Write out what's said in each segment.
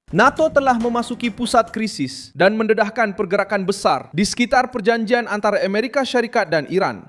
NATO telah memasuki pusat krisis dan mendedahkan pergerakan besar di sekitar perjanjian antara Amerika Syarikat dan Iran.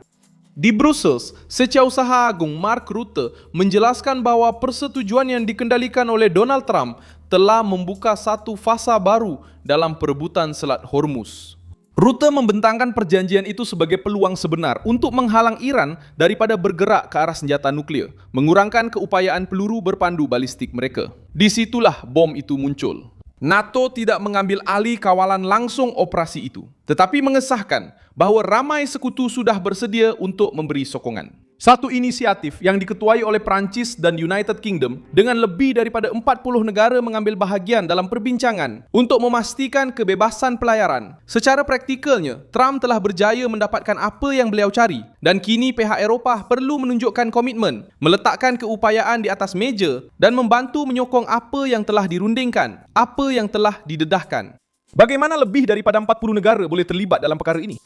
Di Brussels, Setiausaha Agung Mark Rutte menjelaskan bahawa persetujuan yang dikendalikan oleh Donald Trump telah membuka satu fasa baru dalam perebutan Selat Hormuz. Rutte membentangkan perjanjian itu sebagai peluang sebenar untuk menghalang Iran daripada bergerak ke arah senjata nuklear, mengurangkan keupayaan peluru berpandu balistik mereka. Disitulah bom itu muncul. NATO tidak mengambil alih kawalan langsung operasi itu, tetapi mengesahkan bahawa ramai sekutu sudah bersedia untuk memberi sokongan. Satu inisiatif yang diketuai oleh Perancis dan United Kingdom dengan lebih daripada 40 negara mengambil bahagian dalam perbincangan untuk memastikan kebebasan pelayaran. Secara praktikalnya, Trump telah berjaya mendapatkan apa yang beliau cari dan kini pihak Eropah perlu menunjukkan komitmen, meletakkan keupayaan di atas meja dan membantu menyokong apa yang telah dirundingkan, apa yang telah didedahkan. Bagaimana lebih daripada 40 negara boleh terlibat dalam perkara ini?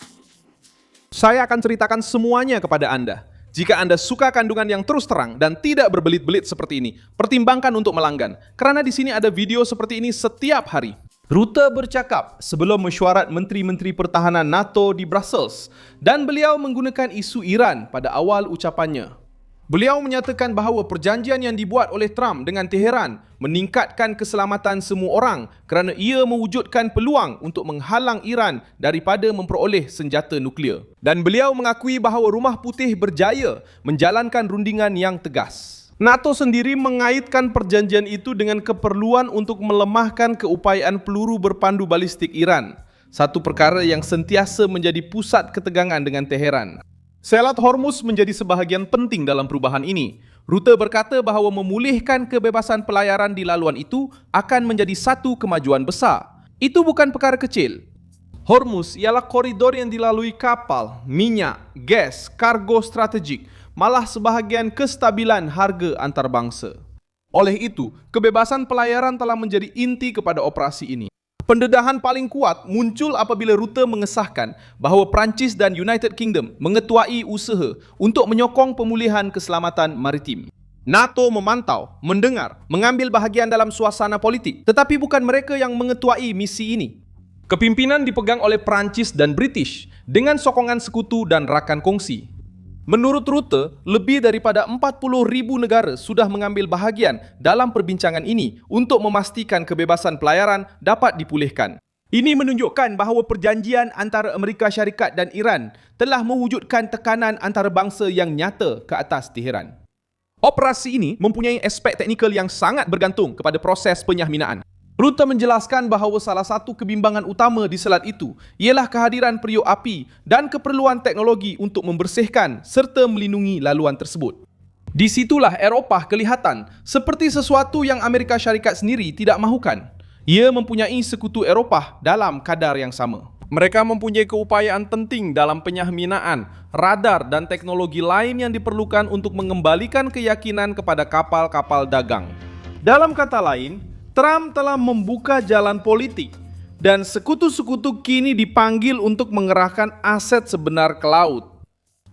Saya akan ceritakan semuanya kepada anda. Jika anda suka kandungan yang terus terang dan tidak berbelit-belit seperti ini, pertimbangkan untuk melanggan, kerana di sini ada video seperti ini setiap hari. Rutte bercakap sebelum mesyuarat Menteri-Menteri Pertahanan NATO di Brussels dan beliau menggunakan isu Iran pada awal ucapannya. Beliau menyatakan bahawa perjanjian yang dibuat oleh Trump dengan Teheran meningkatkan keselamatan semua orang kerana ia mewujudkan peluang untuk menghalang Iran daripada memperoleh senjata nuklear. Dan beliau mengakui bahawa Rumah Putih berjaya menjalankan rundingan yang tegas. NATO sendiri mengaitkan perjanjian itu dengan keperluan untuk melemahkan keupayaan peluru berpandu balistik Iran, satu perkara yang sentiasa menjadi pusat ketegangan dengan Teheran. Selat Hormuz menjadi sebahagian penting dalam perubahan ini. Rutte berkata bahawa memulihkan kebebasan pelayaran di laluan itu akan menjadi satu kemajuan besar. Itu bukan perkara kecil. Hormuz ialah koridor yang dilalui kapal, minyak, gas, kargo strategik, malah sebahagian kestabilan harga antarabangsa. Oleh itu, kebebasan pelayaran telah menjadi inti kepada operasi ini. Pendedahan paling kuat muncul apabila Rutte mengesahkan bahawa Perancis dan United Kingdom mengetuai usaha untuk menyokong pemulihan keselamatan maritim. NATO memantau, mendengar, mengambil bahagian dalam suasana politik, tetapi bukan mereka yang mengetuai misi ini. Kepimpinan dipegang oleh Perancis dan British dengan sokongan sekutu dan rakan kongsi. Menurut Rutte, lebih daripada 40,000 negara sudah mengambil bahagian dalam perbincangan ini untuk memastikan kebebasan pelayaran dapat dipulihkan. Ini menunjukkan bahawa perjanjian antara Amerika Syarikat dan Iran telah mewujudkan tekanan antarabangsa yang nyata ke atas Teheran. Operasi ini mempunyai aspek teknikal yang sangat bergantung kepada proses penyahminaan. Rutte menjelaskan bahawa salah satu kebimbangan utama di selat itu ialah kehadiran periuk api dan keperluan teknologi untuk membersihkan serta melindungi laluan tersebut. Di situlah Eropah kelihatan seperti sesuatu yang Amerika Syarikat sendiri tidak mahukan. Ia mempunyai sekutu Eropah dalam kadar yang sama. Mereka mempunyai keupayaan penting dalam penyahminaan, radar dan teknologi lain yang diperlukan untuk mengembalikan keyakinan kepada kapal-kapal dagang. Dalam kata lain, Trump telah membuka jalan politik dan sekutu-sekutu kini dipanggil untuk mengerahkan aset sebenar ke laut.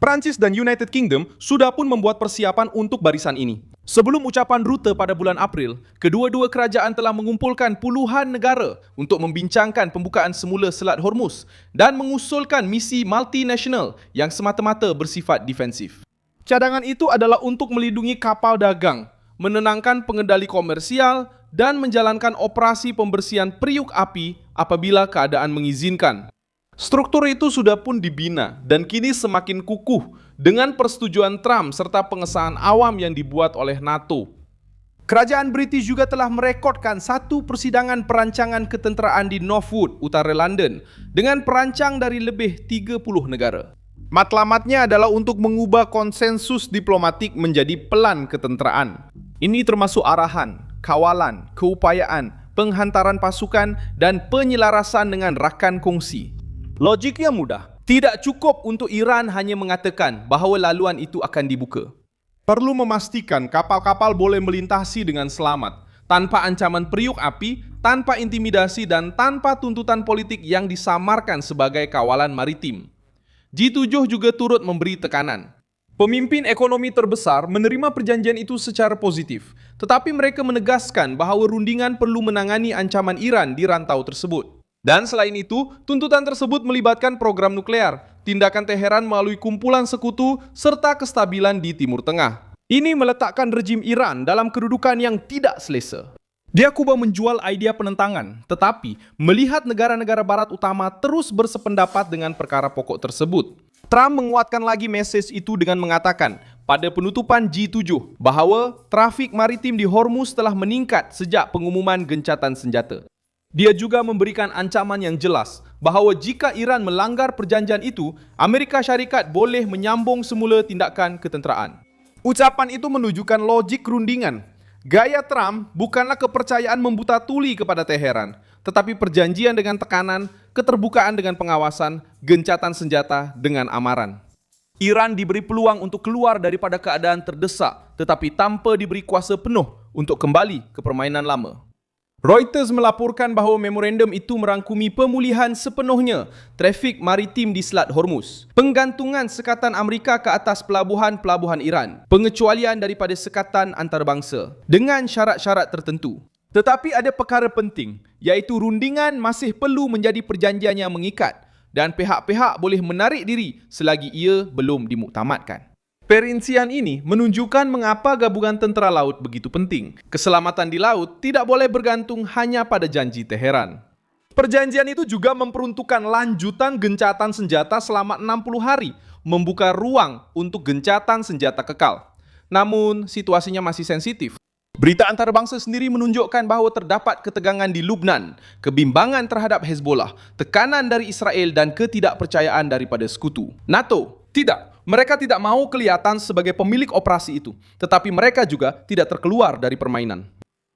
Perancis dan United Kingdom sudah pun membuat persiapan untuk barisan ini. Sebelum ucapan Rutte pada bulan April, kedua-dua kerajaan telah mengumpulkan puluhan negara untuk membincangkan pembukaan semula Selat Hormuz dan mengusulkan misi multinasional yang semata-mata bersifat defensif. Cadangan itu adalah untuk melindungi kapal dagang, menenangkan pengendali komersial dan menjalankan operasi pembersihan periuk api apabila keadaan mengizinkan. Struktur itu sudah pun dibina dan kini semakin kukuh dengan persetujuan Trump serta pengesahan awam yang dibuat oleh NATO. Kerajaan British juga telah merekodkan satu persidangan perancangan ketenteraan di Northwood, utara London dengan perancang dari lebih 30 negara. Matlamatnya adalah untuk mengubah konsensus diplomatik menjadi pelan ketenteraan. Ini termasuk arahan, kawalan, keupayaan, penghantaran pasukan dan penyelarasan dengan rakan kongsi. Logiknya mudah. Tidak cukup untuk Iran hanya mengatakan bahawa laluan itu akan dibuka. Perlu memastikan kapal-kapal boleh melintasi dengan selamat, tanpa ancaman periuk api, tanpa intimidasi dan tanpa tuntutan politik yang disamarkan sebagai kawalan maritim. G7 juga turut memberi tekanan. Pemimpin ekonomi terbesar menerima perjanjian itu secara positif, tetapi mereka menegaskan bahawa rundingan perlu menangani ancaman Iran di rantau tersebut. Dan selain itu, tuntutan tersebut melibatkan program nuklear, tindakan Teheran melalui kumpulan sekutu, serta kestabilan di Timur Tengah. Ini meletakkan rejim Iran dalam kedudukan yang tidak selesa. Dia cuba menjual idea penentangan, tetapi melihat negara-negara barat utama terus bersependapat dengan perkara pokok tersebut. Trump menguatkan lagi mesej itu dengan mengatakan pada penutupan G7 bahawa trafik maritim di Hormuz telah meningkat sejak pengumuman gencatan senjata. Dia juga memberikan ancaman yang jelas bahawa jika Iran melanggar perjanjian itu, Amerika Syarikat boleh menyambung semula tindakan ketenteraan. Ucapan itu menunjukkan logik rundingan. Gaya Trump bukanlah kepercayaan membuta tuli kepada Teheran, tetapi perjanjian dengan tekanan, keterbukaan dengan pengawasan, gencatan senjata dengan amaran. Iran diberi peluang untuk keluar daripada keadaan terdesak, tetapi tanpa diberi kuasa penuh untuk kembali ke permainan lama. Reuters melaporkan bahawa memorandum itu merangkumi pemulihan sepenuhnya trafik maritim di Selat Hormuz, penggantungan sekatan Amerika ke atas pelabuhan-pelabuhan Iran, pengecualian daripada sekatan antarabangsa dengan syarat-syarat tertentu. Tetapi ada perkara penting, iaitu rundingan masih perlu menjadi perjanjian yang mengikat dan pihak-pihak boleh menarik diri selagi ia belum dimuktamadkan. Perincian ini menunjukkan mengapa gabungan tentera laut begitu penting. Keselamatan di laut tidak boleh bergantung hanya pada janji Teheran. Perjanjian itu juga memperuntukkan lanjutan gencatan senjata selama 60 hari, membuka ruang untuk gencatan senjata kekal. Namun, situasinya masih sensitif. Berita antarabangsa sendiri menunjukkan bahawa terdapat ketegangan di Lubnan, kebimbangan terhadap Hezbollah, tekanan dari Israel dan ketidakpercayaan daripada sekutu. NATO, tidak. Mereka tidak mahu kelihatan sebagai pemilik operasi itu, tetapi mereka juga tidak terkeluar dari permainan.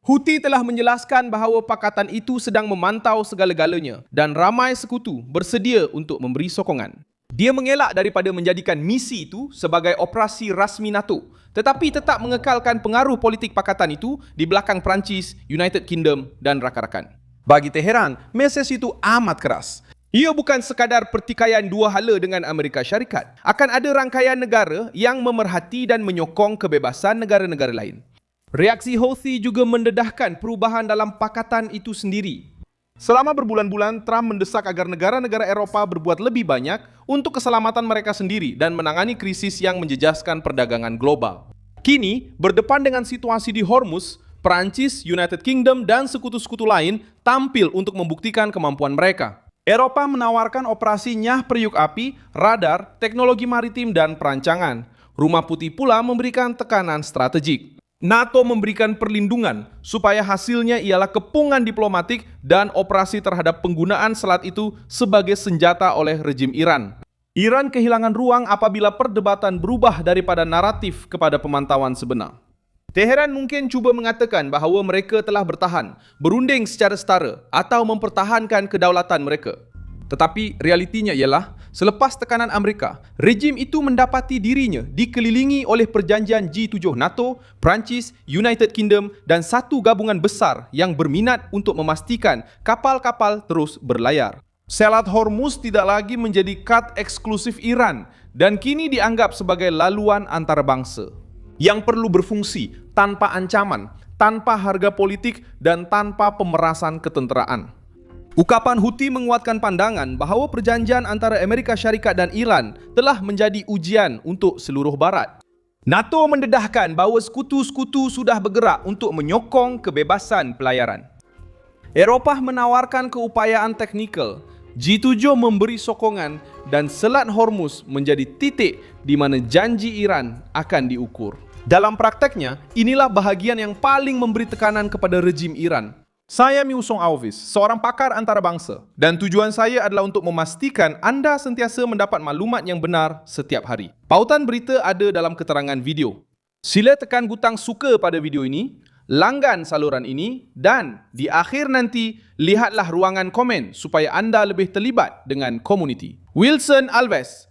Houthi telah menjelaskan bahawa pakatan itu sedang memantau segala-galanya dan ramai sekutu bersedia untuk memberi sokongan. Dia mengelak daripada menjadikan misi itu sebagai operasi rasmi NATO, tetapi tetap mengekalkan pengaruh politik pakatan itu di belakang Perancis, United Kingdom dan rakan-rakan. Bagi Teheran, mesej itu amat keras. Ia bukan sekadar pertikaian dua hala dengan Amerika Syarikat. Akan ada rangkaian negara yang memerhati dan menyokong kebebasan negara-negara lain. Reaksi Houthi juga mendedahkan perubahan dalam pakatan itu sendiri. Selama berbulan-bulan, Trump mendesak agar negara-negara Eropah berbuat lebih banyak untuk keselamatan mereka sendiri dan menangani krisis yang menjejaskan perdagangan global. Kini, berdepan dengan situasi di Hormuz, Perancis, United Kingdom dan sekutu-sekutu lain tampil untuk membuktikan kemampuan mereka. Eropah menawarkan operasi nyah periuk api, radar, teknologi maritim dan perancangan. Rumah Putih pula memberikan tekanan strategik. NATO memberikan perlindungan supaya hasilnya ialah kepungan diplomatik dan operasi terhadap penggunaan selat itu sebagai senjata oleh rejim Iran. Iran kehilangan ruang apabila perdebatan berubah daripada naratif kepada pemantauan sebenar. Teheran mungkin cuba mengatakan bahawa mereka telah bertahan, berunding secara setara atau mempertahankan kedaulatan mereka. Tetapi realitinya ialah, selepas tekanan Amerika, rejim itu mendapati dirinya dikelilingi oleh perjanjian G7 NATO, Perancis, United Kingdom dan satu gabungan besar yang berminat untuk memastikan kapal-kapal terus berlayar. Selat Hormuz tidak lagi menjadi kad eksklusif Iran dan kini dianggap sebagai laluan antarabangsa yang perlu berfungsi tanpa ancaman, tanpa harga politik dan tanpa pemerasan ketenteraan. Ukapan Houthi menguatkan pandangan bahawa perjanjian antara Amerika Syarikat dan Iran telah menjadi ujian untuk seluruh Barat. NATO mendedahkan bahawa sekutu-sekutu sudah bergerak untuk menyokong kebebasan pelayaran. Eropah menawarkan keupayaan teknikal, G7 memberi sokongan dan Selat Hormuz menjadi titik di mana janji Iran akan diukur. Dalam prakteknya, inilah bahagian yang paling memberi tekanan kepada rejim Iran. Saya Miu Song Alvis, seorang pakar antarabangsa, dan tujuan saya adalah untuk memastikan anda sentiasa mendapat maklumat yang benar setiap hari. Pautan berita ada dalam keterangan video. Sila tekan butang suka pada video ini, langgan saluran ini, dan di akhir nanti, lihatlah ruangan komen supaya anda lebih terlibat dengan komuniti. Wilson Alves,